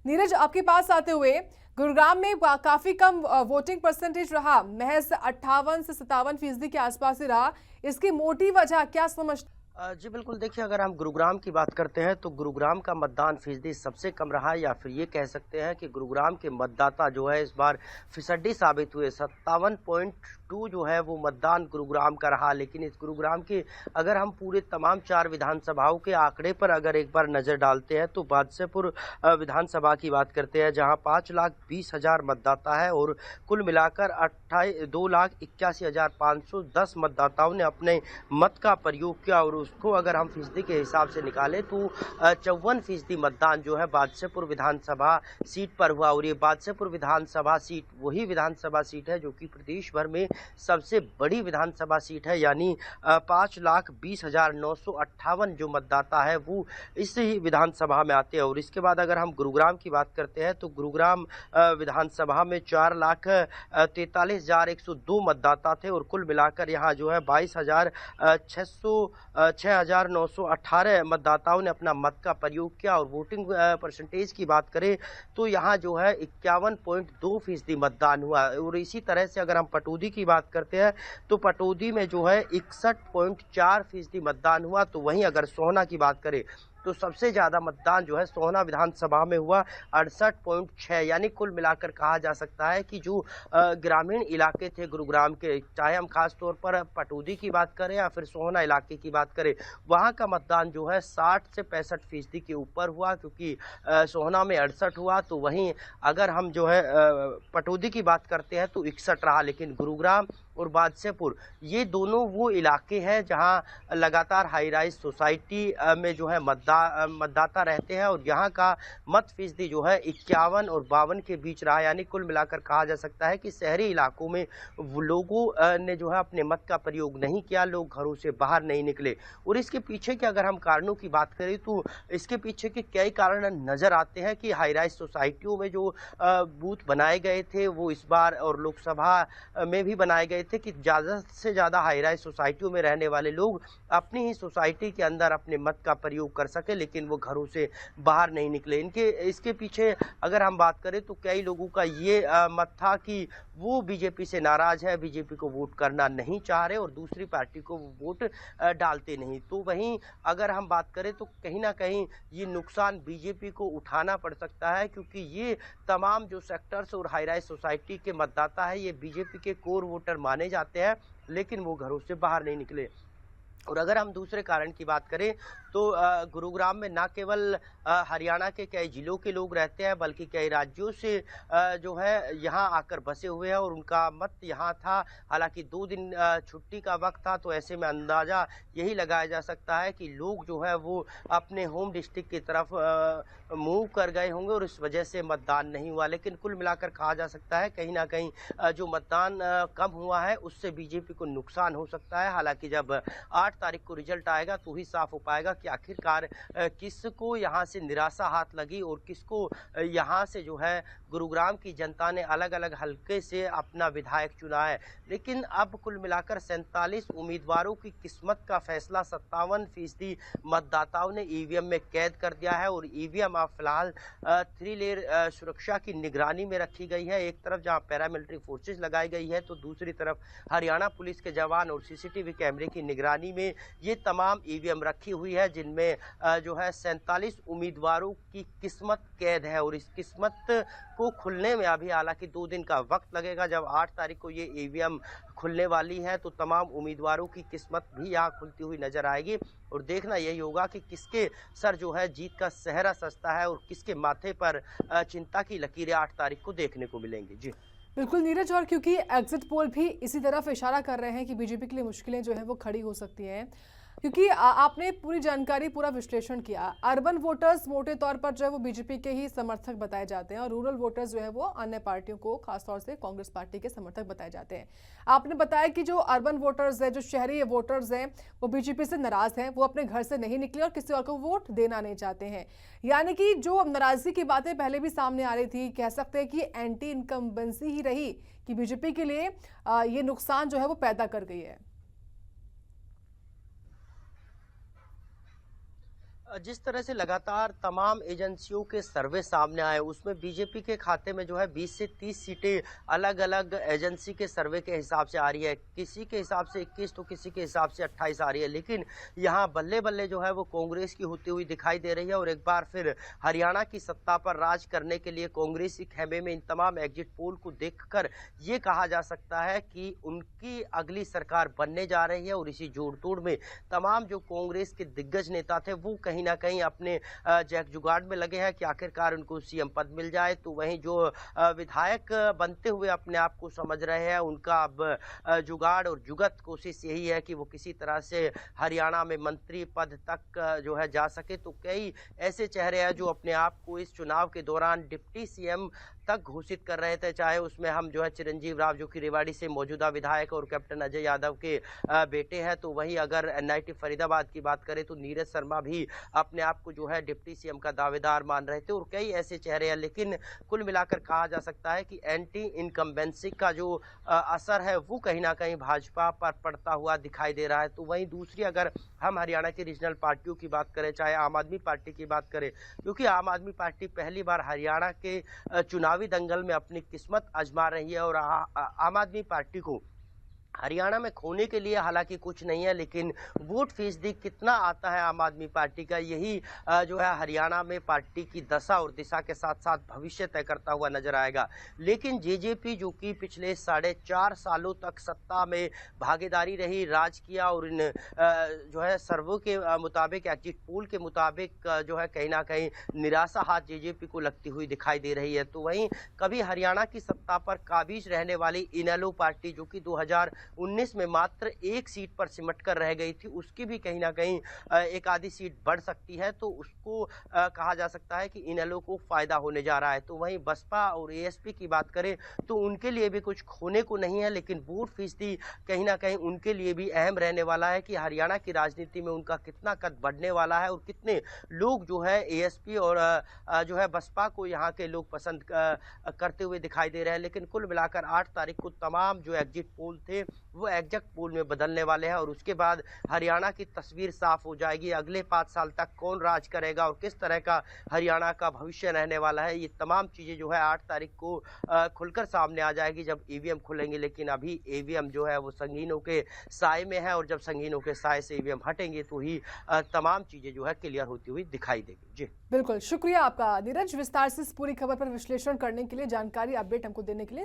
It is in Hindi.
नीरज, आपके पास आते हुए गुरुग्राम में काफी कम वोटिंग परसेंटेज रहा, महज 58 से 57% के आसपास ही रहा। इसकी मोटी वजह क्या समझ? जी बिल्कुल, देखिए अगर हम गुरुग्राम की बात करते हैं तो गुरुग्राम का मतदान फीसदी सबसे कम रहा, या फिर ये कह सकते हैं कि गुरुग्राम के मतदाता जो है इस बार फिसड्डी साबित हुए। 57.2 जो है वो मतदान गुरुग्राम का रहा। लेकिन इस गुरुग्राम के अगर हम पूरे तमाम 4 विधानसभाओं के आंकड़े पर अगर एक बार नज़र डालते हैं तो बादशाहपुर विधानसभा की बात करते हैं, जहाँ 5,20,000 मतदाता है और कुल मिलाकर 2,81,510 मतदाताओं ने अपने मत का प्रयोग किया। और उसको अगर हम फीसदी के हिसाब से निकालें तो 54% मतदान जो है बादशाहपुर विधानसभा सीट पर हुआ। और ये बादशाहपुर विधानसभा सीट वही विधानसभा सीट है जो कि प्रदेश भर में सबसे बड़ी विधानसभा सीट है, यानी 5,20,958 जो मतदाता है वो इस ही विधानसभा में आते हैं। और इसके बाद अगर हम गुरुग्राम की बात करते हैं तो गुरुग्राम विधानसभा में 4,43,102 मतदाता थे और कुल मिलाकर यहाँ जो है 6,918 मतदाताओं ने अपना मत का प्रयोग किया। और वोटिंग परसेंटेज की बात करें तो यहाँ जो है 51.2% मतदान हुआ। और इसी तरह से अगर हम पटौदी की बात करते हैं तो पटौदी में जो है 61.4% मतदान हुआ। तो वहीं अगर सोहना की बात करें तो सबसे ज़्यादा मतदान जो है सोहना विधानसभा में हुआ 68.6, यानी कुल मिलाकर कहा जा सकता है कि जो ग्रामीण इलाके थे गुरुग्राम के, चाहे हम खास तौर पर पटौदी की बात करें या फिर सोहना इलाके की बात करें, वहाँ का मतदान जो है 60 से 65% के ऊपर हुआ, क्योंकि सोहना में 68 हुआ। तो वहीं अगर हम जो है पटौदी की बात करते हैं तो 61 रहा। लेकिन गुरुग्राम और बादशाहपुर ये दोनों वो इलाके हैं जहां लगातार हाई राइज सोसाइटी में जो है मतदाता रहते हैं और यहाँ का मत फीसदी जो है 51 और 52 के बीच रहा। यानी कुल मिलाकर कहा जा सकता है कि शहरी इलाकों में लोगों ने जो है अपने मत का प्रयोग नहीं किया, लोग घरों से बाहर नहीं निकले। और इसके पीछे के अगर हम कारणों की बात करें तो इसके पीछे के कई कारण नजर आते हैं कि हाई राइज सोसाइटियों में जो बूथ बनाए गए थे वो इस बार और लोकसभा में भी बनाए गए थे कि ज़्यादा से ज़्यादा हाई राइज सोसाइटियों में रहने वाले लोग अपनी ही सोसाइटी के अंदर अपने मत का प्रयोग कर सके, लेकिन वो घरों से बाहर नहीं निकले। इसके पीछे अगर हम बात करें तो कई लोगों का ये मत था कि वो बीजेपी से नाराज है, बीजेपी को वोट करना नहीं चाह रहे और दूसरी पार्टी को वोट डालते नहीं। तो वहीं अगर हम बात करें तो कहीं ना कहीं ये नुकसान बीजेपी को उठाना पड़ सकता है, क्योंकि ये तमाम जो सेक्टर्स और हाई राइज सोसाइटी के मतदाता है ये बीजेपी के कोर वोटर माने जाते हैं, लेकिन वो घरों से बाहर नहीं निकले। और अगर हम दूसरे कारण की बात करें तो गुरुग्राम में न केवल हरियाणा के कई जिलों के लोग रहते हैं, बल्कि कई राज्यों से जो है यहाँ आकर बसे हुए हैं और उनका मत यहाँ था। हालांकि 2 दिन छुट्टी का वक्त था, तो ऐसे में अंदाज़ा यही लगाया जा सकता है कि लोग जो है वो अपने होम डिस्ट्रिक्ट की तरफ मूव कर गए होंगे और इस वजह से मतदान नहीं हुआ। लेकिन कुल मिलाकर कहा जा सकता है कहीं ना कहीं जो मतदान कम हुआ है उससे बीजेपी को नुकसान हो सकता है। हालांकि जब 8 तारीख को रिजल्ट आएगा तो ही साफ हो पाएगा कि आखिरकार किसको यहाँ से निराशा हाथ लगी और किसको यहाँ से जो है गुरुग्राम की जनता ने अलग अलग हलके से अपना विधायक चुना है। लेकिन अब कुल मिलाकर 47 उम्मीदवारों की किस्मत का फैसला 57% मतदाताओं ने ईवीएम में कैद कर दिया है। और ईवीएम अब फिलहाल 3 लेयर सुरक्षा की निगरानी में रखी गई है। एक तरफ जहाँ पैरामिलिट्री फोर्सेज लगाई गई है तो दूसरी तरफ हरियाणा पुलिस के जवान और सीसीटीवी कैमरे की निगरानी में ये तमाम ईवीएम रखी हुई है, जिनमें जो है 47 उम्मीदवारों की किस्मत कैद है। और इस किस्मत को खुलने में अभी हालांकि 2 दिन का वक्त लगेगा। जब 8 तारीख को ये ईवीएम खुलने वाली है तो तमाम उम्मीदवारों की किस्मत भी यहाँ खुलती हुई नजर आएगी और देखना यही होगा कि किसके सर जो है जीत का सेहरा सजता है और किसके माथे पर चिंता की लकीरें 8 तारीख को देखने को मिलेंगी। जी बिल्कुल नीरज, और क्योंकि एग्जिट पोल भी इसी तरफ इशारा कर रहे हैं कि बीजेपी के लिए मुश्किलें जो है वो खड़ी हो सकती हैं, क्योंकि आपने पूरी जानकारी, पूरा विश्लेषण किया। अर्बन वोटर्स मोटे तौर पर जो है वो बीजेपी के ही समर्थक बताए जाते हैं और रूरल वोटर्स जो है वो अन्य पार्टियों को, खासतौर से कांग्रेस पार्टी के समर्थक बताए जाते हैं। आपने बताया कि जो अर्बन वोटर्स है, जो शहरी वोटर्स हैं, वो बीजेपी से नाराज हैं, वो अपने घर से नहीं निकले और किसी और को वोट देना नहीं चाहते हैं। यानी कि जो नाराजगी की बातें पहले भी सामने आ रही थी, कह सकते हैं कि एंटी इनकम्बेंसी ही रही कि बीजेपी के लिए ये नुकसान जो है वो पैदा कर गई है। जिस तरह से लगातार तमाम एजेंसियों के सर्वे सामने आए उसमें बीजेपी के खाते में जो है 20 से 30 सीटें अलग अलग एजेंसी के सर्वे के हिसाब से आ रही है। किसी के हिसाब से 21 तो किसी के हिसाब से 28 आ रही है, लेकिन यहाँ बल्ले बल्ले जो है वो कांग्रेस की होती हुई दिखाई दे रही है। और एक बार फिर हरियाणा की सत्ता पर राज करने के लिए कांग्रेसी खेमे में इन तमाम एग्जिट पोल को देखकर ये कहा जा सकता है कि उनकी अगली सरकार बनने जा रही है। और इसी जोड़ तोड़ में तमाम जो कांग्रेस के दिग्गज नेता थे वो कहीं ना कहीं अपने जैक जुगाड़ में लगे हैं कि आखिरकार उनको सीएम पद मिल जाए। तो वहीं जो विधायक बनते हुए अपने आप को समझ रहे हैं उनका अब जुगाड़ और जुगत कोशिश यही है कि वो किसी तरह से हरियाणा में मंत्री पद तक जो है जा सके। तो कई ऐसे चेहरे हैं जो अपने आप को इस चुनाव के दौरान डिप्टी सीएम तक घोषित कर रहे थे, चाहे उसमें हम जो है चिरंजीव राव जो कि रेवाड़ी से मौजूदा विधायक और कैप्टन अजय यादव के बेटे हैं। तो वहीं अगर एनआईटी फरीदाबाद की बात करें तो नीरज शर्मा भी अपने आप को जो है डिप्टी सीएम का दावेदार मान रहे थे और कई ऐसे चेहरे हैं। लेकिन कुल मिलाकर कहा जा सकता है कि एंटी इनकम्बेंसी का जो असर है वो कहीं ना कहीं भाजपा पर पड़ता हुआ दिखाई दे रहा है। तो वहीं दूसरी अगर हम हरियाणा की रीजनल पार्टियों की बात करें, चाहे आम आदमी पार्टी की बात करें, क्योंकि आम आदमी पार्टी पहली बार हरियाणा के चुनावी दंगल में अपनी किस्मत आजमा रही है। और आम आदमी पार्टी को हरियाणा में खोने के लिए हालांकि कुछ नहीं है, लेकिन वोट फीसदी कितना आता है आम आदमी पार्टी का, यही जो है हरियाणा में पार्टी की दशा और दिशा के साथ साथ भविष्य तय करता हुआ नजर आएगा। लेकिन जेजेपी जो कि पिछले 4.5 सालों तक सत्ता में भागीदारी रही, राज किया और इन जो है सर्वों के मुताबिक, एग्जिट पोल के मुताबिक जो है कहीं ना कहीं निराशा हाथ जेजेपी को लगती हुई दिखाई दे रही है। तो वहीं कभी हरियाणा की सत्ता पर काबिज रहने वाली इनेलो पार्टी जो कि 2019 में मात्र एक सीट पर सिमट कर रह गई थी, उसकी भी कहीं ना कहीं एक आधी सीट बढ़ सकती है। तो उसको कहा जा सकता है कि इनेलो को फायदा होने जा रहा है। तो वहीं बसपा और एएसपी की बात करें तो उनके लिए भी कुछ खोने को नहीं है, लेकिन वोट फीसदी कहीं ना कहीं उनके लिए भी अहम रहने वाला है कि हरियाणा की राजनीति में उनका कितना कद बढ़ने वाला है और कितने लोग जो है एएसपी और जो है बसपा को यहाँ के लोग पसंद करते हुए दिखाई दे रहे हैं। लेकिन कुल मिलाकर 8 तारीख को तमाम जो एग्जिट पोल थे वो एग्जैक्ट पोल में बदलने वाले हैं और उसके बाद हरियाणा की तस्वीर साफ हो जाएगी। अगले 5 साल तक कौन राज करेगा और किस तरह का हरियाणा का भविष्य रहने वाला है, ये तमाम चीजें जो है 8 तारीख को खुलकर सामने आ जाएगी जब ईवीएम खुलेंगे। लेकिन अभी ईवीएम जो है वो संगीनों के साए में है और जब संगीनों के साए से ईवीएम हटेंगे तो ही तमाम चीजें जो है क्लियर होती हुई दिखाई देगी। जी बिल्कुल, शुक्रिया आपका नीरज, विस्तार से इस पूरी खबर पर विश्लेषण करने के लिए, जानकारी अपडेट हमको देने के लिए।